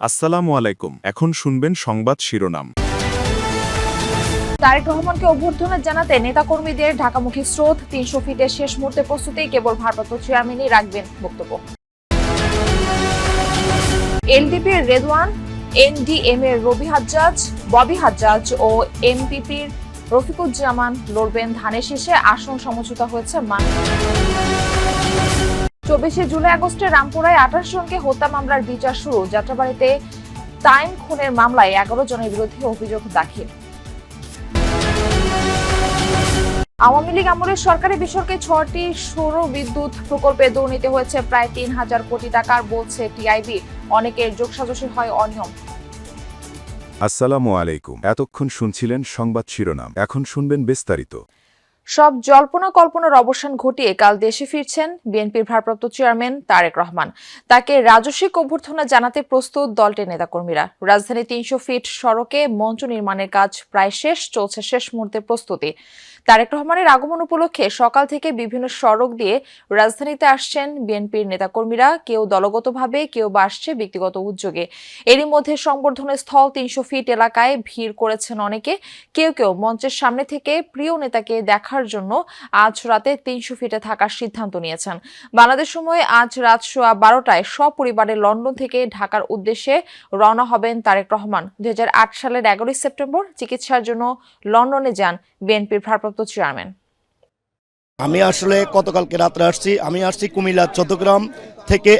আসসালামু আলাইকুম। এখন শুনবেন সংবাদ শিরোনাম। তারেক রহমানকে অভ্যর্থনা জানাতে নেতাকর্মীদের ঢাকামুখী স্রোত, ৩০০ ফিটের শেষ মুহূর্তে প্রস্তুতি, কেবল ভারপ্রাপ্ত চেয়ারম্যানই রাখবেন বক্তব্য। এলডিপির রেদওয়ান, এনডিএম এর ববি হাজ্জাজ ও এমপিপির রফিকুজ্জামান লড়বেন ধানের শীষে। আসন সমঝোতা হয়েছে 24 জুলাই আগস্টে রামপুরায় 28 জনকে হত্যা মামলার বিচার শুরু। যাত্রাবাড়ীতে টাইম খুনের মামলায় 11 জনের বিরুদ্ধে অভিযোগ দাখিল। আওয়ামী লীগ আমলে সরকারি বেসরকারি 6টি সৌর বিদ্যুৎ প্রকল্পে দুর্নীতি হয়েছে প্রায় 3000 কোটি টাকার, বলছে টিআইবি। অনেকের যোগসাজশে হয় অনিয়ম। আসসালামু আলাইকুম। এতক্ষণ শুনছিলেন সংবাদ শিরোনাম, এখন শুনবেন বিস্তারিত। সব জল্পনা কল্পনার অবসান ঘটিয়ে কাল দেশে ফিরছেন বিএনপির ভারপ্রাপ্ত চেয়ারম্যান তারেক রহমান। তাকে রাজস্বিক অভ্যর্থনা জানাতে প্রস্তুত দলটির নেতাকর্মীরা। রাজধানী 300 ফিট সড়কে মঞ্চ নির্মাণের কাজ প্রায় শেষ, চলছে শেষ মুহূর্তের প্রস্তুতি। তারেক রহমানের আগমন উপলক্ষে সকাল থেকে বিভিন্ন সড়ক দিয়ে রাজধানীতে আসছেন বিএনপির নেতাকর্মীরা। কেউ দলগতভাবে, কেউ বা আসছে ব্যক্তিগত উদ্যোগে। এরই মধ্যে সংবর্ধনা স্থল 300 ফিট এলাকায় ভিড় করেছেন অনেকে। কেউ কেউ মঞ্চের সামনে থেকে প্রিয় নেতাকে দেখার জন্য আজ রাতে 300 ফিটে থাকার সিদ্ধান্ত নিয়েছেন। বাংলাদেশ সময় আজ রাত 12টায় সপরিবারে লন্ডন থেকে ঢাকার উদ্দেশ্যে রওনা হবেন তারেক রহমান। 2008 সালের 11 সেপ্টেম্বর চিকিৎসার জন্য লন্ডনে যান বিএনপির ভারপ্রাপ্ত চেয়ারম্যান। আমি আসলে গতকালকে রাত্রে আসছি। আমি আসছি কুমিল্লা চট্টগ্রাম থেকে।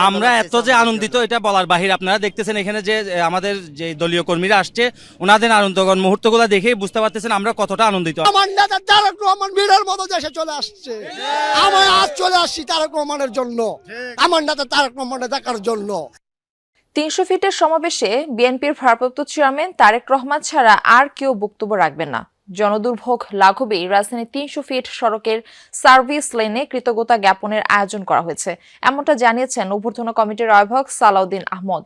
আমরা এত যে আনন্দিত এটা বলার বাহির। আপনারা দেখতেছেন এখানে যে আমাদের যে দলীয় কর্মীরা আসছে, ওনাদের আনন্দগণ মুহূর্তগুলো দেখেই বুঝতে পারতেছেন আমরা কতটা আনন্দিত। আমার নেতা তারেক রহমান বীরের মতো দেশে চলে আসছে। আমি আজ চলে আসছি তারেক রহমানের জন্য, আমার নেতা তারেক রহমানের দেখার জন্য। 300 ফিটের সমাবেশে বিএনপির ভারপ্রাপ্ত চেয়ারম্যান তারেক রহমান ছাড়া আর কেউ বক্তব্য রাখবেন না। জনদুর্ভোগ লাঘবে রাজধানীর 300 ফিট সড়কের সার্ভিস লেনে কৃতজ্ঞতা জ্ঞাপনের আয়োজন করা হয়েছে, এমনটা জানিয়েছেন অভ্যর্থনা কমিটির আহ্বায়ক সালাউদ্দিন আহমদ।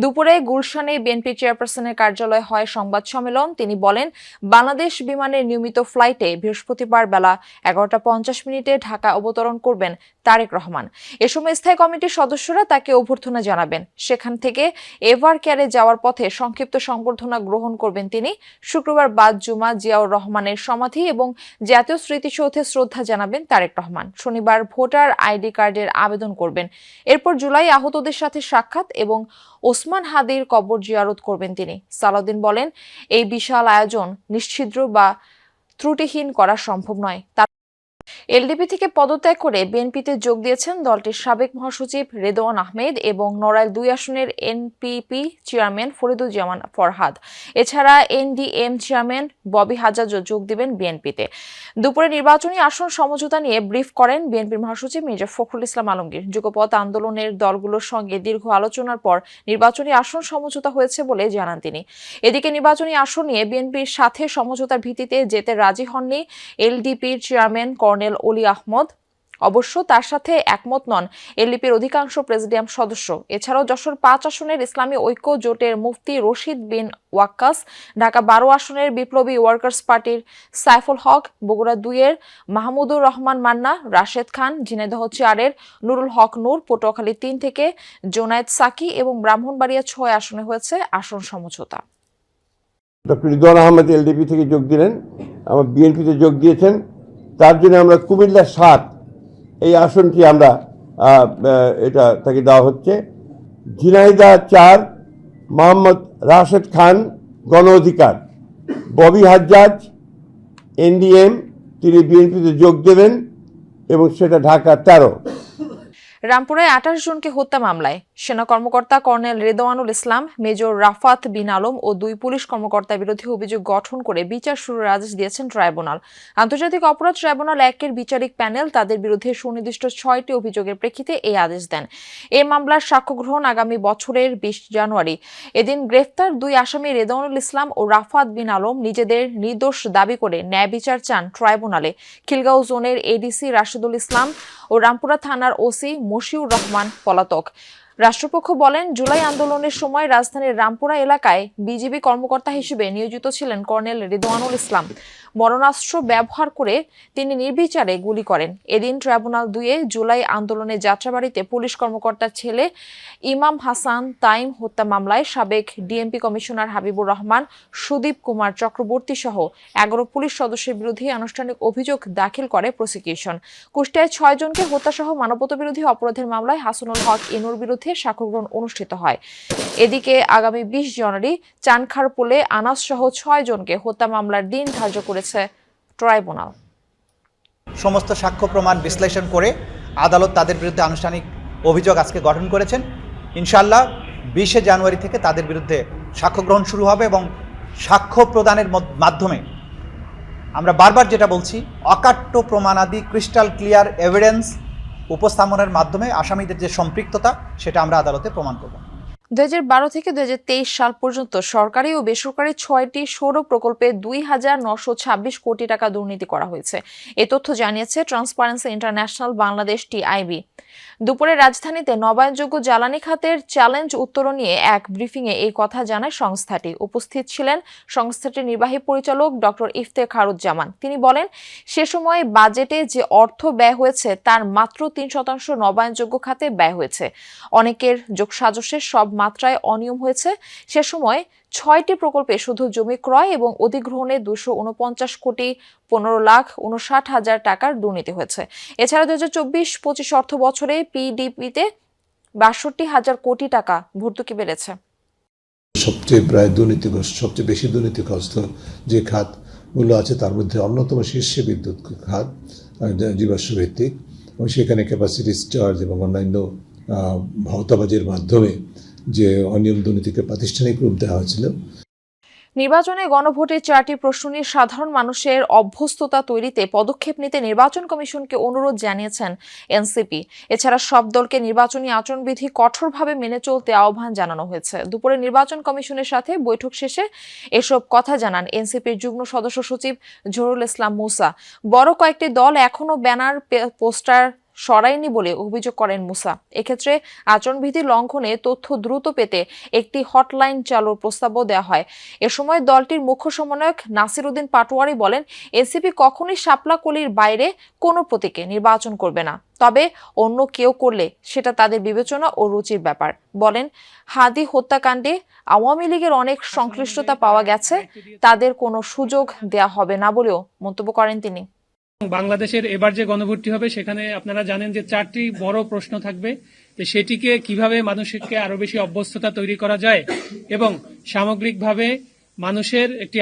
দুপুরে গুলশানে বিএনপি চেয়ারপারসনের কার্যালয়ে হয় সংবাদ সম্মেলন। তিনি বলেন, বাংলাদেশ বিমানের নিয়মিত ফ্লাইটে বৃহস্পতিবার বেলা 11:50 ঢাকা অবতরণ করবেন তারেক রহমান। এ সময় স্থায়ী কমিটির সদস্যরা তাকে অভ্যর্থনা জানাবেন। সেখান থেকে এভার কেয়ারে যাওয়ার পথে সংক্ষিপ্ত সংবর্ধনা গ্রহণ করবেন তিনি। শুক্রবার বাদ জুমা জিয়াউর রহমানের সমাধি এবং জাতীয় স্মৃতিসৌধে শ্রদ্ধা জানাবেন তারেক রহমান। শনিবার ভোটার আইডি কার্ডের আবেদন করবেন। এরপর জুলাই আহতদের সাথে সাক্ষাৎ এবং ওসমান হাদির কবর জিয়ারত করবেন তিনি। সালাউদ্দিন বলেন, এই বিশাল আয়োজন নিশ্ছিদ্র বা ত্রুটিহীন করা সম্ভব নয়। এলডিপি থেকে পদত্যাগ করে বিএনপিতে যোগ দিয়েছেন দলটির সাবেক মহাসচিব রেদওয়ান আহমেদ এবং নড়াইল 2 আসনের এনপিপি চেয়ারম্যান ফরিদুজ্জামান ফরহাদ। এছাড়া এনডিএম চেয়ারম্যান ববি হাজ্জাজও যোগ দিবেন বিএনপিতে। দুপুরে নির্বাচনী আসন সমঝোতা নিয়ে ব্রিফ করেন বিএনপির মহাসচিব মির্জা ফখরুল ইসলাম আলমগীর। যুগপৎ আন্দোলনের দলগুলোর সঙ্গে দীর্ঘ আলোচনার পর নির্বাচনী আসন সমঝোতা হয়েছে বলে জানান তিনি। এদিকে নির্বাচনী আসন নিয়ে বিএনপির সাথে সমঝোতার ভিত্তিতে যেতে রাজি হননি এলডিপির চেয়ারম্যান কর্নেল অলি আহমদ। অবশ্য তার সাথে একমত নন এলডিপির অধিকাংশ প্রেসিডিয়াম সদস্য। এছাড়াও যশোর 5 আসনের ইসলামী ঐক্য জোটের মুফতি রশিদ বিন ওয়াক্কাস, ঢাকা 12 আসনের বিপ্লবী ওয়ার্কার্স পার্টির সাইফুল হক, বগুড়া 2 এর মাহমুদুর রহমান মান্না, রাশেদ খান, ঝিনাইদহ 4 এর নুরুল হক নূর, পটুয়াখালী 3 থেকে জোনায়েদ সাকি এবং ব্রাহ্মণবাড়িয়া 6 আসনে হয়েছে আসন সমঝোতা। ডক্টর রিদওয়ান আহমেদ এলডিপি থেকে যোগ দিলেন, আমার বিএনপিতে যোগ দিয়েছেন। তার জন্য আমরা কুমিল্লা 7 এই আসনটি আমরা এটা তাকে দেওয়া হচ্ছে। ঝিনাইদহ 4 মোহাম্মদ রাশেদ খান গণ অধিকার, ববি হাজ্জাজ এনডিএম, তিনি বিএনপিতে যোগ দেবেন এবং সেটা ঢাকা 13। রামপুরায় 28 জনকে হত্যা মামলায় সেনা কর্মকর্তা কর্নেল রেদওয়ানুল ইসলাম, মেজর রাফাত বিন আলম ও 2 পুলিশ কর্মকর্তার বিরুদ্ধে অভিযোগ গঠন করে বিচার শুরুর আদেশ দিয়েছেন ট্রাইব্যুনাল। আন্তর্জাতিক অপরাধ ট্রাইব্যুনাল 1 এর বিচারিক প্যানেল তাদের বিরুদ্ধে সুনির্দিষ্ট 6টি অভিযোগের প্রেক্ষিতে এই আদেশ দেন। এই মামলার সাক্ষ্য গ্রহণ আগামী বছরের 20 জানুয়ারি। এদিন গ্রেফতার 2 আসামি রেদওয়ানুল ইসলাম ও রাফাত বিন আলম নিজেদের নির্দোষ দাবি করে ন্যায় বিচার চান ট্রাইব্যুনালে। খিলগাঁও জোনের এডিসি রাশেদুল ইসলাম ও রামপুরা থানার ওসি মশিউর রহমান পলাতক। রাষ্ট্রপক্ষ বলেন, জুলাই আন্দোলনের সময় রাজধানীর রামপুরা এলাকায় বিজিবি কর্মকর্তা হিসেবে নিয়োজিত ছিলেন কর্নেল রিদওয়ানুল ইসলাম। মরণাস্ত্র ব্যবহার করে তিনি নির্বিচারে গুলি করেন। এদিন ট্রাইব্যুনাল 2-এ জুলাই আন্দোলনে যাত্রাবাড়িতে পুলিশ কর্মকর্তার ছেলে ইমাম হাসান তাইম হত্যা মামলায় সাবেক ডিএমপি কমিশনার হাবিবুর রহমান, সুদীপ কুমার চক্রবর্তী সহ 11 পুলিশ সদস্যের বিরুদ্ধে আনুষ্ঠানিক অভিযোগ দাখিল করে প্রসিকিউশন। কুষ্টিয়ায় 6 জনকে হত্যাসহ মানবতাবিরোধী অপরাধের মামলায় হাসানুল হক ইনুর বিরুদ্ধে সাক্ষ্য গ্রহণ অনুষ্ঠিত হয়। এদিকে আগামী 20 জানুয়ারি চানখারপুলে আনাস সহ 6 জনকে হত্যা মামলার দিন ধার্য করেছে ট্রাইব্যুনাল। সমস্ত সাক্ষ্য প্রমাণ বিশ্লেষণ করে আদালত তাদের বিরুদ্ধে আনুষ্ঠানিক অভিযোগ আজকে গঠন করেছেন। ইনশাআল্লাহ 20 জানুয়ারি থেকে তাদের বিরুদ্ধে সাক্ষ্য গ্রহণ শুরু হবে এবং সাক্ষ্য প্রদানের মাধ্যমে আমরা বারবার যেটা বলছি, অকাট্য প্রমাণাদি ক্রিস্টাল ক্লিয়ার এভিডেন্স উপস্থাপনের মাধ্যমে আসামিদের যে সম্পৃক্ততা সেটা আমরা আদালতে প্রমাণ করব। 2012 থেকে 2023 সাল পর্যন্ত সরকারি ও বেসরকারি 6টি সৌর প্রকল্পে 2,926 কোটি টাকা দুর্নীতি করা হয়েছে। এ তথ্য জানিয়েছে ট্রান্সপারেন্সি ইন্টারন্যাশনাল বাংলাদেশ টিআইবি। দুপুরে রাজধানীতে নবায়নযোগ্য জ্বালানি খাতের চ্যালেঞ্জ উত্তরণ নিয়ে এক ব্রিফিংয়ে এই কথা জানায় সংস্থাটি। উপস্থিত ছিলেন সংস্থাটির নির্বাহী পরিচালক ডক্টর ইফতেখারুজ্জামান। তিনি বলেন, সে সময় বাজেটে যে অর্থ ব্যয় হয়েছে তার মাত্র 3% নবায়নযোগ্য খাতে ব্যয় হয়েছে। অনেকের যোগসাজশে সব মাত্রায় অনিয়ম হয়েছে। সে সময় 6টি প্রকল্পে শুধু জমি ক্রয় এবং অধিগ্রহণে 249 কোটি 15,59,000 টাকার দুর্নীতি হয়েছে। এছাড়া 2024-25 অর্থ বছরে পিডিপিতে 62,000 কোটি টাকা ভর্তুকি বেড়েছে। সবচেয়ে সবচেয়ে বেশি দুর্নীতিগ্রস্ত যে খাতগুলো আছে তার মধ্যে অন্যতম শীর্ষে বিদ্যুৎ খাত, জীবাশ্ম ভিত্তিক, এবং সেখানে ক্যাপাসিটি চার্জ এবং অন্যান্য ভাওতাবাজির মাধ্যমে যে অনিয়ম দুর্নীতিকে প্রাতিষ্ঠানিক রূপ দেওয়া হয়েছিল। নির্বাচনে গণভোটের 4টি প্রশ্ন নিয়ে সাধারণ মানুষের অভ্যস্ততা তৈরিতে পদক্ষেপ নিতে নির্বাচন কমিশনকে অনুরোধ জানিয়েছেন এনসিপি। এছাড়া সব দলকে নির্বাচনী আচরণবিধি কঠোরভাবে মেনে চলতে আহ্বান জানানো হয়েছে। দুপুরে নির্বাচন কমিশনের সাথে বৈঠক শেষে এসব কথা জানান এনসিপির যুগ্ম সদস্য সচিব জহুরুল ইসলাম মুসা। বড় কয়েকটি দল এখনো ব্যানার পোস্টার সরায়নি বলে অভিযোগ করেন মুসা। এক্ষেত্রে আচরণবিধি লঙ্ঘনে তথ্য দ্রুত পেতে একটি হটলাইন চালুর প্রস্তাবও দেওয়া হয়। এ সময় দলটির মুখ্য সমন্বয়ক নাসির উদ্দিন পাটোয়ারি বলেন, এনসিপি কখনোই শাপলাকলির বাইরে কোনো প্রতীকে নির্বাচন করবে না, তবে অন্য কেউ করলে সেটা তাদের বিবেচনা ও রুচির ব্যাপার। বলেন, হাদি হত্যাকাণ্ডে আওয়ামী লীগের অনেক সংশ্লিষ্টতা পাওয়া গেছে, তাদের কোনো সুযোগ দেয়া হবে না বলেও মন্তব্য করেন তিনি। বাংলাদেশের এবার যে গণভোটটি হবে সেখানে আপনারা জানেন যে 4টি বড় প্রশ্ন থাকবে, সেটিকে কিভাবে মানুষকে আরো বেশি অভ্যস্ততা তৈরি করা যায় এবং সামগ্রিকভাবে মানুষের একটি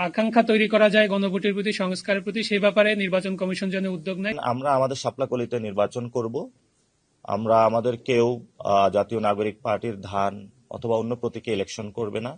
আকাঙ্ক্ষা তৈরি করা যায় গণভোটের প্রতি, সংস্কারের প্রতি, সেই ব্যাপারে নির্বাচন কমিশন যেন উদ্যোগ নেয়। আমরা আমাদের শাপলাকলিতে নির্বাচন করব। আমরা আমাদের কেউ জাতীয় নাগরিক পার্টির ধান অথবা অন্য প্রতীকে ইলেকশন করবে না।